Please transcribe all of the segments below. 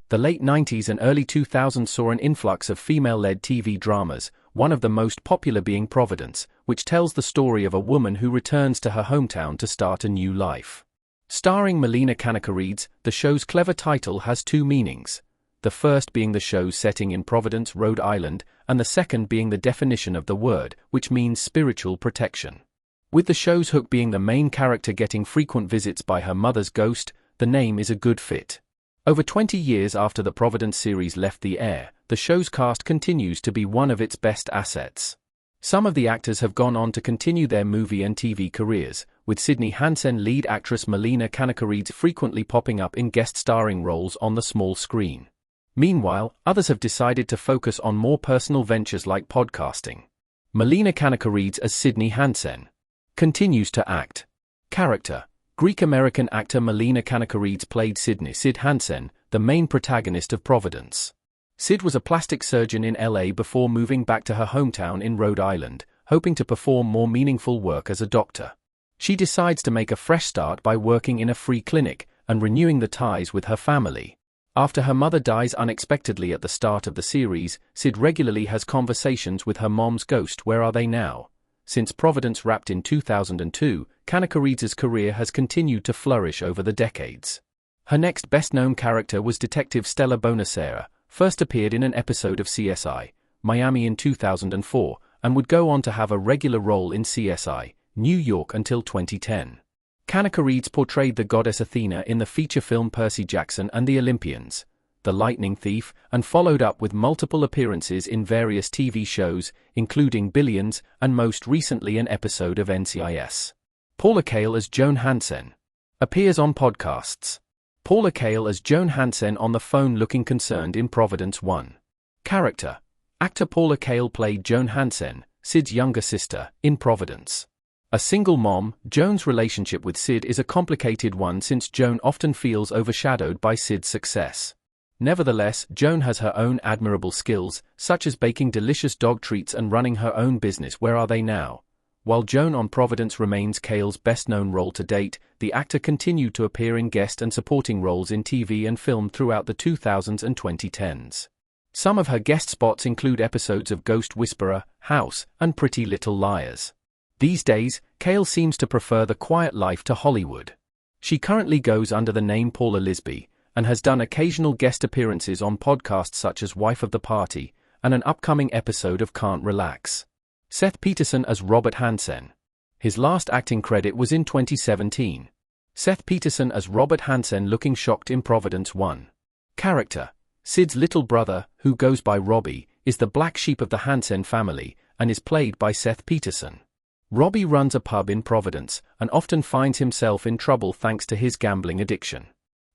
The late 90s and early 2000s saw an influx of female-led TV dramas, one of the most popular being Providence, which tells the story of a woman who returns to her hometown to start a new life. Starring Melina Kanakaredes, the show's clever title has two meanings. The first being the show's setting in Providence, Rhode Island, and the second being the definition of the word, which means spiritual protection. With the show's hook being the main character getting frequent visits by her mother's ghost, the name is a good fit. Over 20 years after the Providence series left the air, the show's cast continues to be one of its best assets. Some of the actors have gone on to continue their movie and TV careers, with Sydney Hansen lead actress Melina Kanakaredes frequently popping up in guest starring roles on the small screen. Meanwhile, others have decided to focus on more personal ventures like podcasting. Melina Kanakaredes as Sydney Hansen continues to act. Character: Greek-American actor Melina Kanakaredes played Sid Hansen, the main protagonist of Providence. Sid was a plastic surgeon in LA before moving back to her hometown in Rhode Island, hoping to perform more meaningful work as a doctor. She decides to make a fresh start by working in a free clinic and renewing the ties with her family. After her mother dies unexpectedly at the start of the series, Sid regularly has conversations with her mom's ghost. Where are they now? Since Providence wrapped in 2002, Kanakaredes' career has continued to flourish over the decades. Her next best-known character was Detective Stella Bonacera, first appeared in an episode of CSI Miami in 2004, and would go on to have a regular role in CSI New York until 2010. Kanakaredes portrayed the goddess Athena in the feature film Percy Jackson and the Olympians, The Lightning Thief, and followed up with multiple appearances in various TV shows, including Billions, and most recently an episode of NCIS. Paula Cale as Joan Hansen appears on podcasts. Paula Cale as Joan Hansen on the phone looking concerned in Providence 1. Character: Actor Paula Cale played Joan Hansen, Sid's younger sister, in Providence. A single mom, Joan's relationship with Sid is a complicated one since Joan often feels overshadowed by Sid's success. Nevertheless, Joan has her own admirable skills, such as baking delicious dog treats and running her own business Where Are They Now? While Joan on Providence remains Cale's best-known role to date, the actor continued to appear in guest and supporting roles in TV and film throughout the 2000s and 2010s. Some of her guest spots include episodes of Ghost Whisperer, House, and Pretty Little Liars. These days, Cale seems to prefer the quiet life to Hollywood. She currently goes under the name Paula Lisby, and has done occasional guest appearances on podcasts such as Wife of the Party, and an upcoming episode of Can't Relax. Seth Peterson as Robert Hansen. His last acting credit was in 2017. Seth Peterson as Robert Hansen looking shocked in Providence 1. Character: Sid's little brother, who goes by Robbie, is the black sheep of the Hansen family, and is played by Seth Peterson. Robbie runs a pub in Providence, and often finds himself in trouble thanks to his gambling addiction.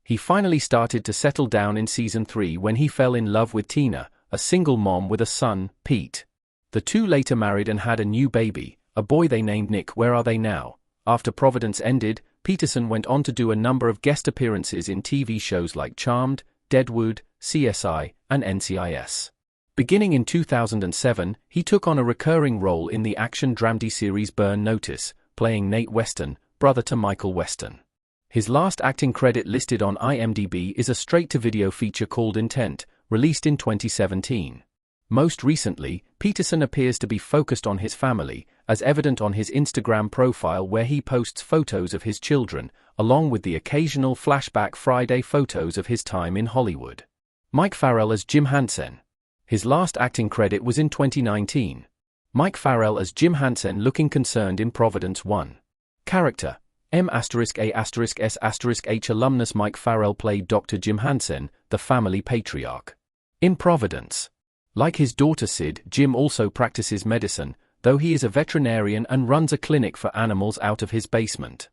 He finally started to settle down in season 3 when he fell in love with Tina, a single mom with a son, Pete. The two later married and had a new baby, a boy they named Nick. Where Are They Now? After Providence ended, Peterson went on to do a number of guest appearances in TV shows like Charmed, Deadwood, CSI, and NCIS. Beginning in 2007, he took on a recurring role in the action dramedy series Burn Notice, playing Nate Weston, brother to Michael Weston. His last acting credit listed on IMDb is a straight-to-video feature called Intent, released in 2017. Most recently, Peterson appears to be focused on his family, as evident on his Instagram profile where he posts photos of his children, along with the occasional Flashback Friday photos of his time in Hollywood. Mike Farrell as Jim Hansen. His last acting credit was in 2019. Mike Farrell as Jim Hansen looking concerned in Providence 1. Character: M*A*S*H alumnus Mike Farrell played Dr. Jim Hansen, the family patriarch. In Providence. Like his daughter Sid, Jim also practices medicine, though he is a veterinarian and runs a clinic for animals out of his basement.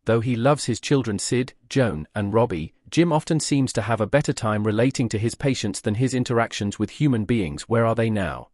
Though he loves his children Sid, Joan, and Robbie, Jim often seems to have a better time relating to his patients than his interactions with human beings. Where Are They Now?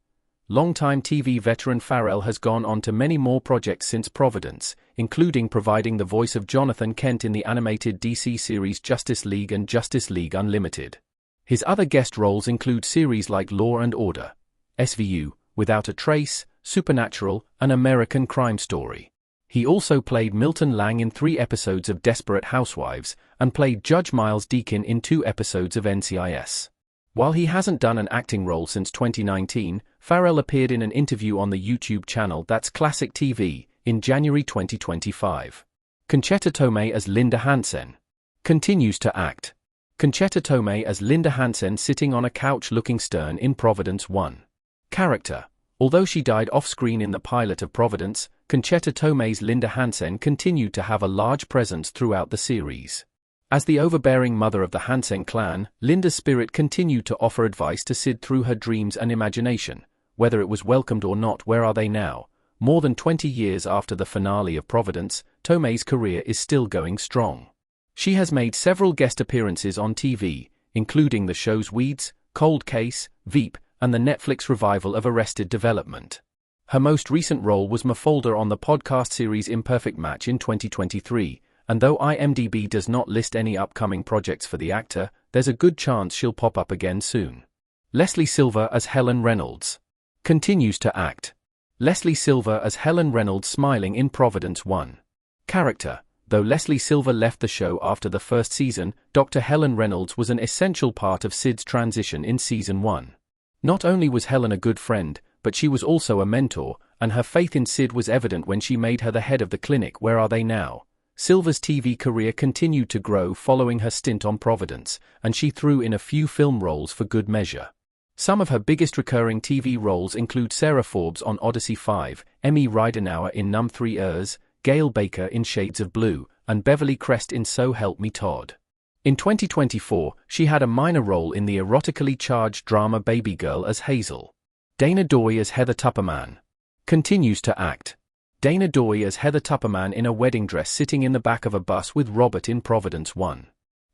Longtime TV veteran Farrell has gone on to many more projects since Providence, including providing the voice of Jonathan Kent in the animated DC series Justice League and Justice League Unlimited. His other guest roles include series like Law and Order, SVU, Without a Trace, Supernatural, and American Crime Story. He also played Milton Lang in 3 episodes of Desperate Housewives, and played Judge Miles Deakin in 2 episodes of NCIS. While he hasn't done an acting role since 2019, Farrell appeared in an interview on the YouTube channel That's Classic TV, in January 2025. Conchetta Tomei as Linda Hansen continues to act. Conchetta Tomei as Linda Hansen sitting on a couch looking stern in Providence 1. Character. Although she died off-screen in the pilot of Providence, Conchetta Tomei's Linda Hansen continued to have a large presence throughout the series. As the overbearing mother of the Hansen clan, Linda's spirit continued to offer advice to Sid through her dreams and imagination. Whether it was welcomed or not, where are they now? More than 20 years after the finale of Providence, Tomei's career is still going strong. She has made several guest appearances on TV, including the shows Weeds, Cold Case, Veep, and the Netflix revival of Arrested Development. Her most recent role was Mafalda on the podcast series Imperfect Match in 2023, and though IMDb does not list any upcoming projects for the actor, there's a good chance she'll pop up again soon. Leslie Silver as Helen Reynolds continues to act. Leslie Silver as Helen Reynolds smiling in Providence 1. Character. Though Leslie Silver left the show after the first season, Dr. Helen Reynolds was an essential part of Sid's transition in Season 1. Not only was Helen a good friend, but she was also a mentor, and her faith in Sid was evident when she made her the head of the clinic Where Are They Now? Silver's TV career continued to grow following her stint on Providence, and she threw in a few film roles for good measure. Some of her biggest recurring TV roles include Sarah Forbes on Odyssey 5, Emmy Ridenauer in Numb 3 Ears, Gail Baker in Shades of Blue, and Beverly Crest in So Help Me Todd. In 2024, she had a minor role in the erotically charged drama Baby Girl as Hazel. Dana Doy as Heather Tupperman continues to act. Dana Doy as Heather Tupperman in a wedding dress sitting in the back of a bus with Robert in Providence 1.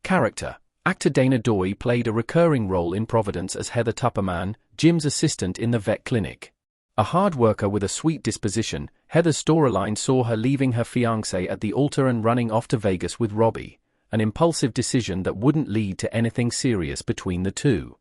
Character. Actor Dana Doy played a recurring role in Providence as Heather Tupperman, Jim's assistant in the vet clinic. A hard worker with a sweet disposition, Heather's storyline saw her leaving her fiancé at the altar and running off to Vegas with Robbie, an impulsive decision that wouldn't lead to anything serious between the two.